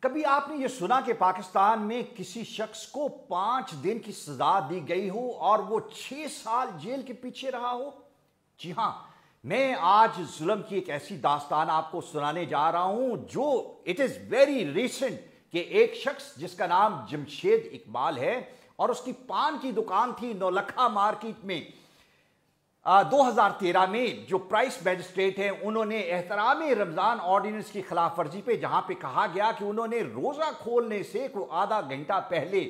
कभी आपने ये सुना कि पाकिस्तान में किसी शख्स को 5 दिन की सजा दी गई हो और वो 6 साल जेल के पीछे रहा हो? जी हां, मैं आज जुल्म की एक ऐसी दास्तान आपको सुनाने जा रहा हूं जो इट इज वेरी रिसेंट कि एक शख्स जिसका नाम जमशेद इकबाल है और उसकी पान की दुकान थी नौलखा मार्केट में। 2013 में जो प्राइस मैजिस्ट्रेट हैं उन्होंने एहतराम रमज़ान ऑर्डिनेंस की खिलाफ वर्जी पे जहां पे कहा गया कि उन्होंने रोज़ा खोलने से कोई आधा घंटा पहले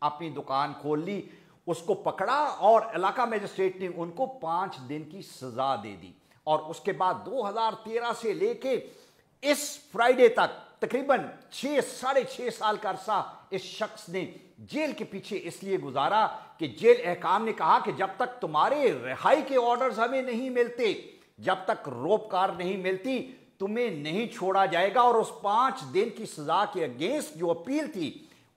अपनी दुकान खोल ली, उसको पकड़ा और इलाका मैजिस्ट्रेट ने उनको 5 दिन की सजा दे दी। और उसके बाद 2013 से लेके इस फ्राइडे तक तकरीबन 6-6.5 साल का अरसा इस शख्स ने जेल के पीछे इसलिए गुजारा कि जेल एहकाम ने कहा कि जब तक तुम्हारे रिहाई के ऑर्डर्स हमें नहीं मिलते, जब तक रोपकार नहीं मिलती, तुम्हें नहीं छोड़ा जाएगा। और उस 5 दिन की सजा के अगेंस्ट जो अपील थी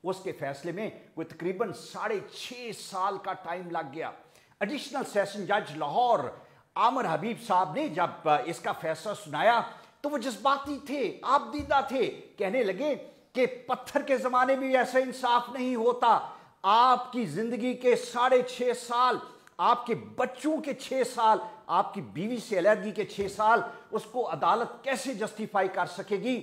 उसके फैसले में कोई तकरीबन 6.5 साल का टाइम लग गया। एडिशनल सेशन जज लाहौर आमिर हबीब साहब ने जब इसका फैसला सुनाया तो वो जज्बाती थे, आपदीदा थे, कहने लगे कि पत्थर के जमाने में ऐसा इंसाफ नहीं होता। आपकी जिंदगी के 6.5 साल, आपके बच्चों के 6 साल, आपकी बीवी से अलहदगी के 6 साल, उसको अदालत कैसे जस्टिफाई कर सकेगी?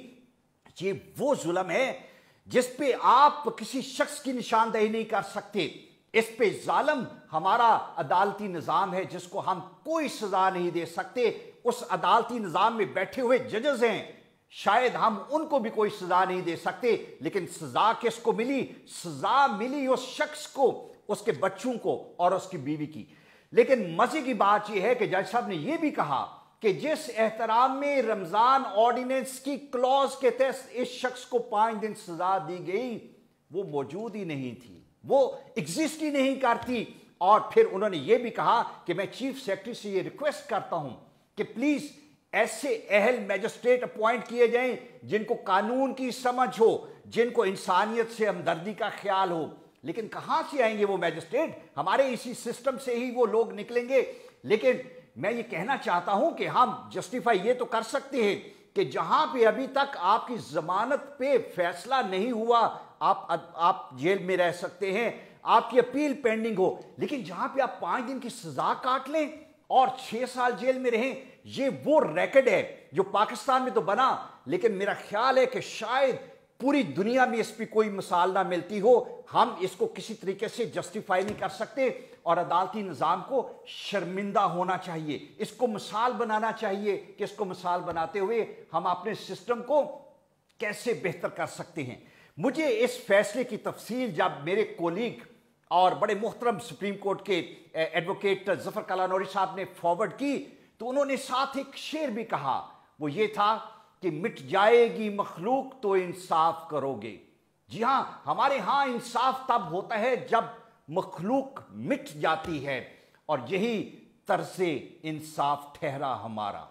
ये वो जुल्म है जिस पे आप किसी शख्स की निशानदेही नहीं कर सकते। इस पे जालिम हमारा अदालती निज़ाम है जिसको हम कोई सजा नहीं दे सकते। उस अदालती निज़ाम में बैठे हुए जजेस हैं, शायद हम उनको भी कोई सजा नहीं दे सकते, लेकिन सजा किसको मिली? सजा मिली उस शख्स को, उसके बच्चों को और उसकी बीवी की। लेकिन मजे की बात यह है कि जज साहब ने यह भी कहा कि जिस एहतराम में रमजान ऑर्डिनेंस की क्लॉज के तहत इस शख्स को 5 दिन सजा दी गई वो मौजूद ही नहीं थी, वो एग्जिस्ट ही नहीं करती। और फिर उन्होंने ये भी कहा कि मैं चीफ सेक्रेटरी से ये रिक्वेस्ट करता हूं कि प्लीज ऐसे अहल मैजिस्ट्रेट अपॉइंट किए जाएं जिनको कानून की समझ हो, जिनको इंसानियत से हमदर्दी का ख्याल हो। लेकिन कहां से आएंगे वो मैजिस्ट्रेट? हमारे इसी सिस्टम से ही वो लोग निकलेंगे। लेकिन मैं ये कहना चाहता हूं कि हम जस्टिफाई ये तो कर सकते हैं कि जहां पे अभी तक आपकी जमानत पे फैसला नहीं हुआ आप जेल में रह सकते हैं, आपकी अपील पेंडिंग हो। लेकिन जहां पे आप 5 दिन की सजा काट लें और 6 साल जेल में रहें, ये वो रैकेट है जो पाकिस्तान में तो बना, लेकिन मेरा ख्याल है कि शायद पूरी दुनिया में इस पर कोई मिसाल ना मिलती हो। हम इसको किसी तरीके से जस्टिफाई नहीं कर सकते और अदालती निज़ाम को शर्मिंदा होना चाहिए, इसको मिसाल बनाना चाहिए कि इसको मिसाल बनाते हुए हम अपने सिस्टम को कैसे बेहतर कर सकते हैं। मुझे इस फैसले की तफसील जब मेरे कोलीग और बड़े मोहतरम सुप्रीम कोर्ट के एडवोकेट जफर कलानौरी साहब ने फॉरवर्ड की तो उन्होंने साथ एक शेर भी कहा, वो ये था कि मिट जाएगी मखलूक तो इंसाफ करोगे। जी हां, हमारे यहां इंसाफ तब होता है जब मखलूक मिट जाती है और यही तर्ज़े इंसाफ ठहरा हमारा।